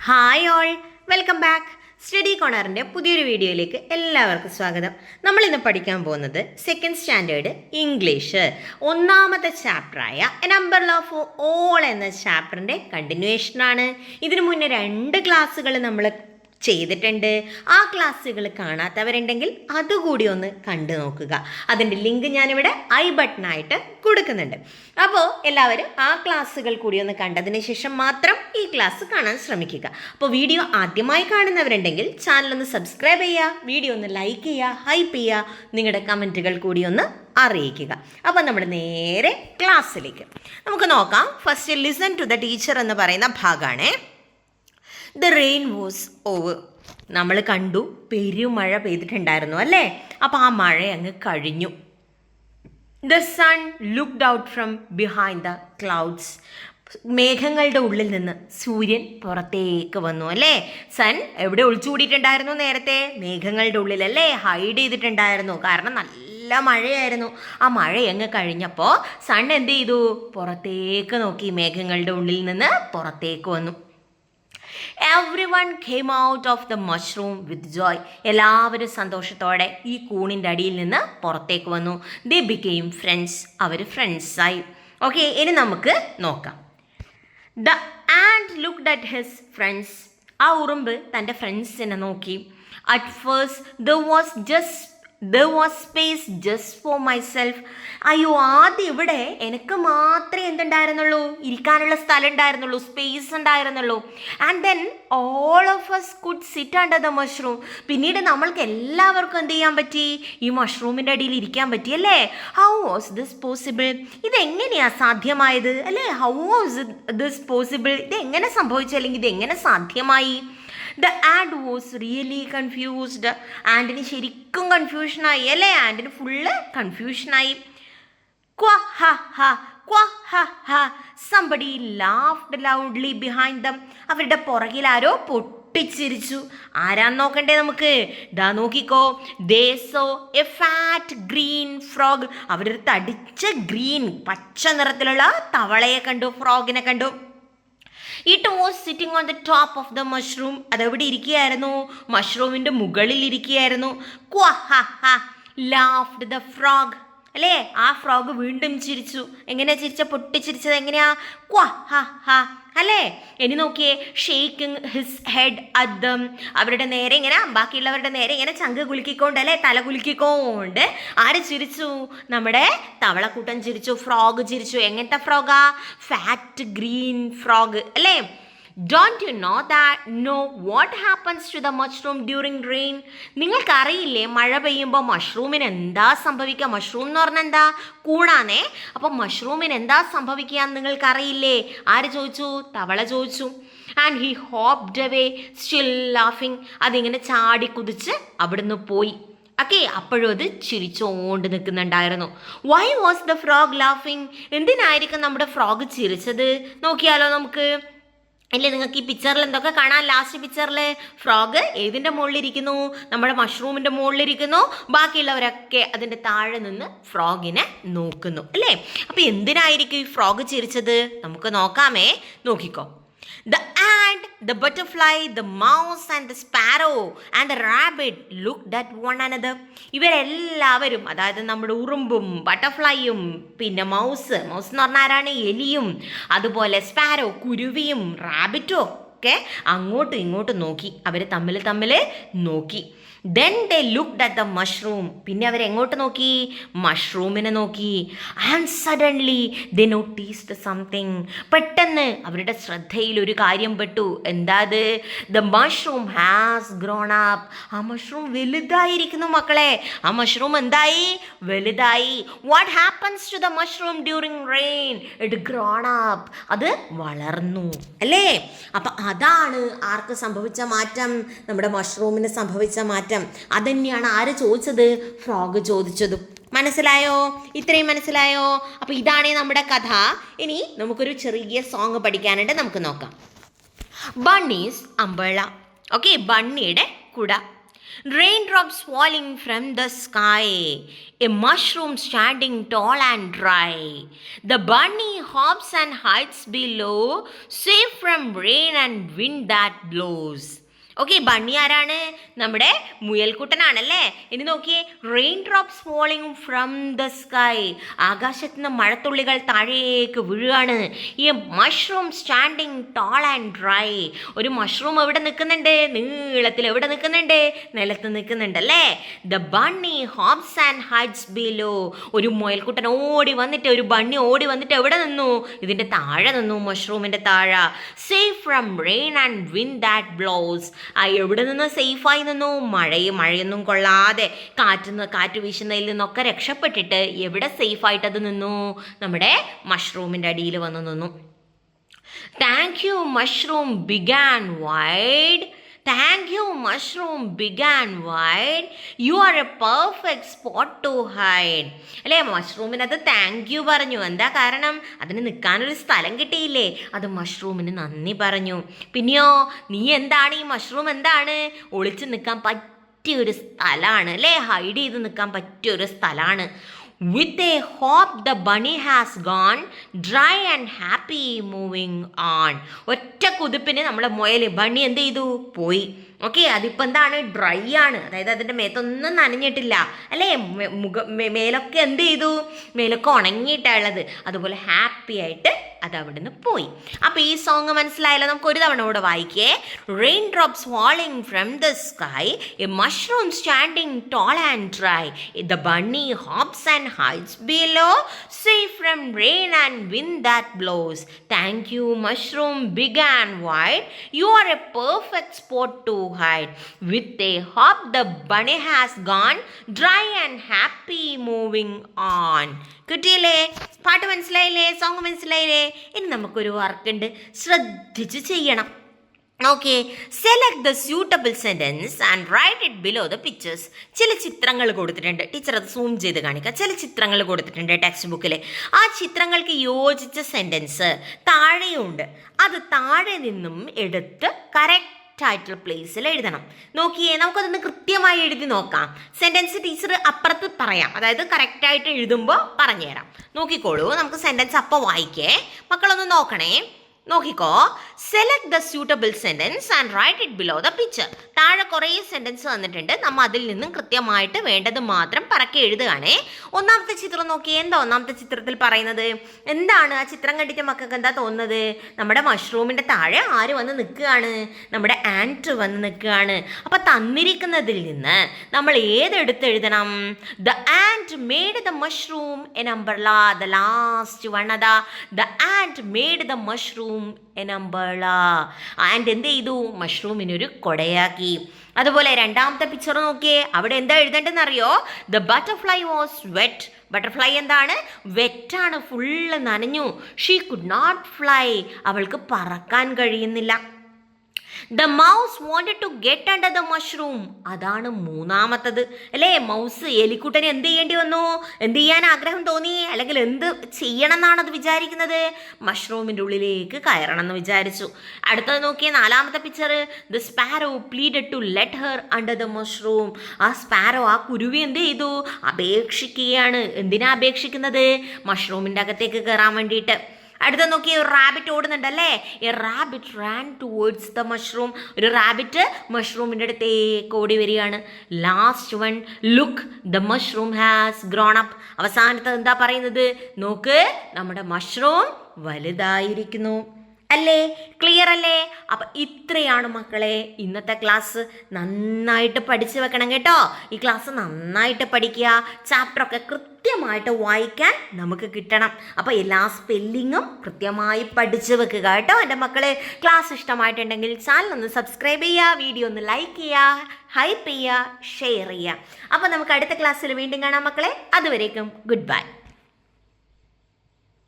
Hi all, welcome back. Study കോണറിൻ്റെ പുതിയൊരു വീഡിയോയിലേക്ക് എല്ലാവർക്കും സ്വാഗതം. നമ്മളിന്ന് പഠിക്കാൻ പോകുന്നത് സെക്കൻഡ് സ്റ്റാൻഡേർഡ് ഇംഗ്ലീഷ് ഒന്നാമത്തെ ചാപ്റ്ററായ എ നമ്പർ ഓഫ് ഓൾ എന്ന ചാപ്റ്ററിൻ്റെ കണ്ടിന്യൂവേഷനാണ്. ഇതിനു മുന്നേ 2 ക്ലാസ്സുകൾ നമ്മൾ ചെയ്തിട്ടുണ്ട്. ആ ക്ലാസ്സുകൾ കാണാത്തവരുണ്ടെങ്കിൽ അതുകൂടി ഒന്ന് കണ്ടു നോക്കുക. അതിൻ്റെ ലിങ്ക് ഞാനിവിടെ ഐ ബട്ടണായിട്ട് കൊടുക്കുന്നുണ്ട്. അപ്പോൾ എല്ലാവരും ആ ക്ലാസ്സുകൾ കൂടി ഒന്ന് കണ്ടതിന് ശേഷം മാത്രം ഈ ക്ലാസ് കാണാൻ ശ്രമിക്കുക. അപ്പോൾ വീഡിയോ ആദ്യമായി കാണുന്നവരുണ്ടെങ്കിൽ ചാനലൊന്ന് സബ്സ്ക്രൈബ് ചെയ്യുക, വീഡിയോ ഒന്ന് ലൈക്ക് ചെയ്യുക, ഹൈപ്പ് ചെയ്യുക, നിങ്ങളുടെ കമൻറ്റുകൾ കൂടി ഒന്ന് അറിയിക്കുക. അപ്പോൾ നമ്മൾ നേരെ ക്ലാസ്സിലേക്ക് നമുക്ക് നോക്കാം. First listen to the teacher എന്ന് പറയുന്ന ഭാഗമാണ്. The rain was over. നമ്മൾ കണ്ടു പെരുമഴ പെയ്തിട്ടുണ്ടായിരുന്നു അല്ലേ? അപ്പോൾ ആ മഴ അങ്ങ് കഴിഞ്ഞു. The sun looked out from behind the clouds. മേഘങ്ങളുടെ ഉള്ളിൽ നിന്ന് സൂര്യൻ പുറത്തേക്ക് വന്നു അല്ലേ? സൺ എവിടെ ഒളിച്ചുകൂടിയിട്ടുണ്ടായിരുന്നു നേരത്തെ? മേഘങ്ങളുടെ ഉള്ളിലല്ലേ? ഹൈഡ് ചെയ്തിട്ടുണ്ടായിരുന്നു. കാരണം നല്ല മഴയായിരുന്നു. ആ മഴ അങ്ങ് കഴിഞ്ഞപ്പോൾ സൺ എന്ത് ചെയ്തു? പുറത്തേക്ക് നോക്കി, മേഘങ്ങളുടെ ഉള്ളിൽ നിന്ന് പുറത്തേക്ക് വന്നു. Everyone came out of the mushroom with joy. എല്ലാവരും സന്തോഷത്തോടെ ഈ കൂണിൻ്റെ അടിയിൽ നിന്ന് പുറത്തേക്ക് വന്നു. They became friends. അവർ ഫ്രണ്ട്സായി. ഓക്കെ, ഇനി നമുക്ക് നോക്കാം. The ant looked at his friends. ആ ഉറുമ്പ് തൻ്റെ ഫ്രണ്ട്സിനെ നോക്കി. At first there was space just for myself. അയ്യോ, ആദ്യം ഇവിടെ എനിക്ക് മാത്രമേ എന്തുണ്ടായിരുന്നുള്ളൂ? ഇരിക്കാനുള്ള സ്ഥലം ഉണ്ടായിരുന്നുള്ളൂ, സ്പേസ് ഉണ്ടായിരുന്നുള്ളൂ. And then all of us could sit under the mushroom. പിന്നീട് നമ്മൾക്ക് എല്ലാവർക്കും എന്ത് ചെയ്യാൻ പറ്റി? ഈ മഷ്റൂമിൻ്റെ അടിയിൽ ഇരിക്കാൻ പറ്റിയല്ലേ? How was this possible? ഇതെങ്ങനെയാ സാധ്യമായത് അല്ലേ? How was this possible? ഇതെങ്ങനെ സംഭവിച്ചു, അല്ലെങ്കിൽ ഇതെങ്ങനെ സാധ്യമായി? The ant was really confused. ആൻഡിന് ശരിക്കും കൺഫ്യൂഷനായി അല്ലേ? ആൻഡിന് ഫുള്ള് കൺഫ്യൂഷനായി. ക്വ ഹ ഹ, ക്വ ഹ ഹ. Somebody laughed loudly behind them. അവരുടെ പുറകിൽ ആരോ പൊട്ടിച്ചിരിച്ചു. ആരാന്ന് നോക്കണ്ടേ നമുക്ക്? ദാ നോക്കിക്കോ. They saw a fat green frog. അവരൊരു തടിച്ച ഗ്രീൻ, പച്ച നിറത്തിലുള്ള തവളയെ കണ്ടു, ഫ്രോഗിനെ കണ്ടു. It was sitting on the top of the mushroom. അതെവിടെ ഇരിക്കുകയായിരുന്നു? മഷ്റൂമിൻ്റെ മുകളിൽ ഇരിക്കുകയായിരുന്നു. ക്വ ഹ ഹ ലാഫ്ഡ് ദ ഫ്രോഗ് അല്ലേ? ആ ഫ്രോഗ് വീണ്ടും ചിരിച്ചു. എങ്ങനെയാ ചിരിച്ച? പൊട്ടിച്ചിരിച്ചത് എങ്ങനെയാ? ക്വ ഹ ഹ അല്ലേ? ഇനി നോക്കിയേ. Shaking his head at dum. അവരുടെ നേരെ ഇങ്ങനെ, ബാക്കിയുള്ളവരുടെ നേരെ ഇങ്ങനെ ചങ്ക് കുലുക്കിക്കൊണ്ട് അല്ലേ, തല കുലുക്കിക്കൊണ്ട് ആര് ചിരിച്ചു? നമ്മുടെ തവളക്കൂട്ടം ചിരിച്ചു, ഫ്രോഗ് ചിരിച്ചു. എങ്ങനത്തെ ഫ്രോഗാ? ഫാറ്റ് ഗ്രീൻ ഫ്രോഗ് അല്ലേ? Don't you know what happens to the mushroom during rain? നിങ്ങൾക്കറിയില്ലേ മഴ പെയ്യുമ്പോൾ മഷ്റൂമിന് എന്താ സംഭവിക്കുക? മഷ്റൂം എന്ന് പറഞ്ഞാൽ എന്താ? കൂടാനേ. അപ്പോൾ മഷ്റൂമിന് എന്താ സംഭവിക്കുക എന്ന് നിങ്ങൾക്കറിയില്ലേ? ആര് ചോദിച്ചു? തവള ചോദിച്ചു. And he hopped away still ലാഫിങ്. അതിങ്ങനെ ചാടി കുതിച്ച് അവിടുന്ന് പോയി. ഓക്കെ, അപ്പോഴും അത് ചിരിച്ചോണ്ട് നിൽക്കുന്നുണ്ടായിരുന്നു. വൈ വാസ് ദ ഫ്രോഗ് ലാഫിങ്? എന്തിനായിരിക്കും നമ്മുടെ ഫ്രോഗ് ചിരിച്ചത്? നോക്കിയാലോ നമുക്ക്. അല്ലേ, നിങ്ങൾക്ക് ഈ പിക്ചറിൽ എന്തൊക്കെ കാണാം? ലാസ്റ്റ് പിക്ചറിൽ ഫ്രോഗ് ഏതിൻ്റെ മുകളിലിരിക്കുന്നു? നമ്മുടെ മഷ്റൂമിൻ്റെ മുകളിലിരിക്കുന്നു. ബാക്കിയുള്ളവരൊക്കെ അതിൻ്റെ താഴെ നിന്ന് ഫ്രോഗിനെ നോക്കുന്നു അല്ലേ? അപ്പോൾ എന്തിനായിരിക്കും ഈ ഫ്രോഗ് ചിരിച്ചത്? നമുക്ക് നോക്കാമേ. നോക്കിക്കോ. The ant, the butterfly, the mouse and the sparrow and the rabbit looked at one another. ഇവരെല്ലാവരും, അതായത് നമ്മുടെ ഉറുമ്പും ബട്ടർഫ്ലൈയും പിന്നെ മൗസ് എന്ന് പറഞ്ഞാൽ ആരാണ്? എലിയും, അതുപോലെ സ്പാരോ കുരുവിയും റാബിറ്റും ഒക്കെ അങ്ങോട്ടും ഇങ്ങോട്ടും നോക്കി. അവർ തമ്മിൽ നോക്കി. Then they looked at the mushroom. പിന്നെ അവരെങ്ങോട്ട് നോക്കി? മഷ്റൂമിനെ നോക്കി. And suddenly they noticed something. പെട്ടെന്ന് അവരുടെ ശ്രദ്ധയിൽ ഒരു കാര്യം പെട്ടു. എന്താ അത്? The mushroom has grown up. ആ മഷ്റൂം വലുതായിരിക്കുന്നു മക്കളെ. ആ മഷ്റൂം എന്തായി? വലുതായി. What happens to the mushroom during rain? It grown up. അത് വളർന്നു അല്ലേ? അപ്പം അതാണ് ആർക്ക് സംഭവിച്ച മാറ്റം? നമ്മുടെ മഷ്റൂമിന് സംഭവിച്ച മാറ്റം. അതന്നെയാണ് ആര് ചോദിച്ചത്? ഫ്രോഗ് ചോദിച്ചതും. മനസ്സിലായോ? ഇത്രയും മനസ്സിലായോ? അപ്പോൾ ഇതാണ് നമ്മുടെ കഥ. ഇനി നമുക്കൊരു ചെറിയ സോങ് പഠിക്കാനുണ്ട്, നമുക്ക് നോക്കാം. Bunnies umbrella. ഓക്കെ, ബണ്ണിയുടെ കുട. Raindrops falling from the sky, a mushroom standing tall and dry. The bunny hops and hides below, safe from rain and wind that blows. Okay, bunny ആരാണ്? നമ്മുടെ മുയൽക്കുട്ടനാണല്ലേ. ഇനി നോക്കിയേ, rain drops falling from the sky, ആകാശത്ത് നിന്ന് മഴത്തുള്ളികൾ താഴേക്ക് വീഴുകയാണ്. ഈ mushroom standing toll and dry, ഒരു മഷ്റൂം എവിടെ നിൽക്കുന്നുണ്ട്? നീളത്തിൽ എവിടെ നിൽക്കുന്നുണ്ട്? നിലത്ത് നിൽക്കുന്നുണ്ട് അല്ലേ. The bunny hops and hides below, ഒരു മുയൽക്കുട്ടൻ ഓടി വന്നിട്ട്, ഒരു ബണ്ണി ഓടി വന്നിട്ട് എവിടെ നിന്നു? ഇതിൻ്റെ താഴെ നിന്നു, മഷ്റൂമിൻ്റെ താഴെ. Safe from rain and wind that blows, എവിടെ നിന്ന് സേഫായി നിന്നു? മഴയൊന്നും കൊള്ളാതെ കാറ്റ് വീശുന്നതിൽ നിന്നൊക്കെ രക്ഷപ്പെട്ടിട്ട് എവിടെ സേഫായിട്ടത് നിന്നു? നമ്മുടെ മഷ്റൂമിൻ്റെ അടിയിൽ വന്ന് നിന്നു. Thank you mushroom big and wide, Thank you, mushroom, big and wide. You are a perfect spot to hide. അല്ലേ, മഷ്റൂമിനത് താങ്ക് യു പറഞ്ഞു. എന്താ കാരണം? അതിന് നിൽക്കാനൊരു സ്ഥലം കിട്ടിയില്ലേ, അത് മഷ്റൂമിന് നന്ദി പറഞ്ഞു. പിന്നെയോ, നീ എന്താണ്? ഈ മഷ്റൂം എന്താണ്? ഒളിച്ച് നിൽക്കാൻ പറ്റിയൊരു സ്ഥലമാണ് അല്ലേ, ഹൈഡ് ചെയ്ത് നിൽക്കാൻ പറ്റിയൊരു സ്ഥലമാണ്. With a hop the bunny has gone, dry and happy moving on. ഒറ്റ കുതിപ്പിന് നമ്മുടെ ബണ്ണി എന്ത് ചെയ്തു? പോയി. ഓക്കെ, അതിപ്പോൾ എന്താണ്? ഡ്രൈ ആണ്, അതായത് അതിൻ്റെ മേത്തൊന്നും നനഞ്ഞിട്ടില്ല അല്ലേ. മേലൊക്കെ എന്ത് ചെയ്തു? മേലൊക്കെ ഉണങ്ങിയിട്ടാണുള്ളത്. അതുപോലെ ഹാപ്പി ആയിട്ട് അത് അവിടുന്ന് പോയി. അപ്പോൾ ഈ സോങ് മനസ്സിലായല്ലോ. നമുക്ക് ഒരു തവണ കൂടെ വായിക്കേ. Rain drops falling from the sky, a mushroom standing tall and dry, the bunny hops and hides below, safe from rain and wind that blows. Thank you mushroom big and wide, you are a perfect spot to hide. With a hop the bunny has gone, dry and happy moving on. കിട്ടിയില്ലേ? പാട്ട് മനസ്സിലായില്ലേ? Song മനസ്സിലായില്ലേ? ഇനി നമുക്കൊരു വർക്കുണ്ട്, ശ്രദ്ധിച്ച് ചെയ്യണം. Okay, select the suitable sentence and write it below the pictures. ചില ചിത്രങ്ങൾ കൊടുത്തിട്ടുണ്ട്, ടീച്ചർ അത് സൂം ചെയ്ത് കാണിക്കുക. ചില ചിത്രങ്ങൾ കൊടുത്തിട്ടുണ്ട് ടെക്സ്റ്റ് ബുക്കിൽ. ആ ചിത്രങ്ങൾക്ക് യോജിച്ച സെൻറ്റൻസ് താഴെയുണ്ട്, അത് താഴെ നിന്നും എടുത്ത് കറക്റ്റ് ആയിട്ടുള്ള പ്ലേസിൽ എഴുതണം. നോക്കിയേ, നമുക്കതൊന്ന് കൃത്യമായി എഴുതി നോക്കാം. സെൻറ്റൻസ് ടീച്ചർ അപ്പുറത്ത് പറയാം, അതായത് കറക്റ്റായിട്ട് എഴുതുമ്പോൾ പറഞ്ഞുതരാം. നോക്കിക്കോളൂ, നമുക്ക് സെൻറ്റൻസ് അപ്പോൾ വായിക്കേ. മക്കളൊന്ന് നോക്കണേ, നോക്കിക്കോ. Select the suitable sentence and write it below the picture. താഴെ കുറേ സെൻറ്റൻസ് വന്നിട്ടുണ്ട്, നമ്മൾ അതിൽ നിന്നും കൃത്യമായിട്ട് വേണ്ടത് മാത്രം പറക്കി എഴുതുകയാണേ. ഒന്നാമത്തെ ചിത്രം നോക്കി, എന്താ ഒന്നാമത്തെ ചിത്രത്തിൽ പറയുന്നത്? എന്താണ് ആ ചിത്രം കണ്ടിട്ട് മക്കൾക്ക് എന്താ തോന്നുന്നത്? നമ്മുടെ മഷ്റൂമിൻ്റെ താഴെ ആര് വന്ന് നിൽക്കുകയാണ്? നമ്മുടെ ആൻറ്റ് വന്ന് നിൽക്കുകയാണ്. അപ്പം തന്നിരിക്കുന്നതിൽ നിന്ന് നമ്മൾ ഏതെടുത്തെഴുതണം? The ant made the mushroom an umbrella. The last one അതാ, the ant made the mushroom an umbrella. And എന്ത് ചെയ്തു? മഷ്റൂമിനൊരു കൊടയാക്കി. അതുപോലെ രണ്ടാമത്തെ പിക്ചർ നോക്കിയേ, അവിടെ എന്താ എഴുതേണ്ടതെന്ന് അറിയോ? The butterfly was wet. Butterfly എന്താണ്? വെറ്റാണ്, ഫുള്ള് നനഞ്ഞു. ഷീ കുഡ് നോട്ട് ഫ്ലൈ, അവൾക്ക് പറക്കാൻ കഴിയുന്നില്ല. The mouse wanted to get under the mushroom. അതാണ് മൂന്നാമത്തത് അല്ലേ. മൗസ്, എലിക്കുട്ടന് എന്ത് ചെയ്യേണ്ടി വന്നു? എന്ത് ചെയ്യാൻ ആഗ്രഹം തോന്നി? അല്ലെങ്കിൽ എന്ത് ചെയ്യണം എന്നാണ് അത് വിചാരിക്കുന്നത്? മഷ്റൂമിൻ്റെ ഉള്ളിലേക്ക് കയറണം എന്ന് വിചാരിച്ചു. അടുത്തത് നോക്കിയേ, നാലാമത്തെ picture. The sparrow pleaded to let her under the mushroom. ആ സ്പാരോ, ആ കുരുവി എന്ത് ചെയ്തു? അപേക്ഷിക്കുകയാണ്. എന്തിനാ അപേക്ഷിക്കുന്നത്? മഷ്റൂമിൻ്റെ അകത്തേക്ക് കയറാൻ വേണ്ടിയിട്ട്. അടുത്ത നോക്കി, ഒരു റാബിറ്റ് ഓടുന്നുണ്ടല്ലേ. A rabbit ran towards the mushroom. ഒരു റാബിറ്റ് മഷ്റൂമിൻ്റെ അടുത്തേക്ക് ഓടി വരികയാണ്. Last one, look the mushroom has grown up. അവസാനത്തെ എന്താ പറയുന്നത്? നോക്ക്, നമ്മുടെ മഷ്റൂം വലുതായിരിക്കുന്നു. അല്ലേ? ക്ലിയർ അല്ലേ? അപ്പം ഇത്രയാണ് മക്കളെ ഇന്നത്തെ ക്ലാസ്. നന്നായിട്ട് പഠിച്ചു വെക്കണം കേട്ടോ. ഈ ക്ലാസ് നന്നായിട്ട് പഠിക്കുക. ചാപ്റ്ററൊക്കെ കൃത്യമായിട്ട് വായിക്കാൻ നമുക്ക് കിട്ടണം. അപ്പോൾ എല്ലാ സ്പെല്ലിങ്ങും കൃത്യമായി പഠിച്ചു വെക്കുക കേട്ടോ എൻ്റെ മക്കളെ. ക്ലാസ് ഇഷ്ടമായിട്ടുണ്ടെങ്കിൽ ചാനൽ ഒന്ന് സബ്സ്ക്രൈബ് ചെയ്യുക, വീഡിയോ ഒന്ന് ലൈക്ക് ചെയ്യുക, ഹൈപ്പ് ചെയ്യുക, ഷെയർ ചെയ്യുക. അപ്പോൾ നമുക്ക് അടുത്ത ക്ലാസ്സിൽ വീണ്ടും കാണാം മക്കളെ. അതുവരേക്കും ഗുഡ് ബൈ.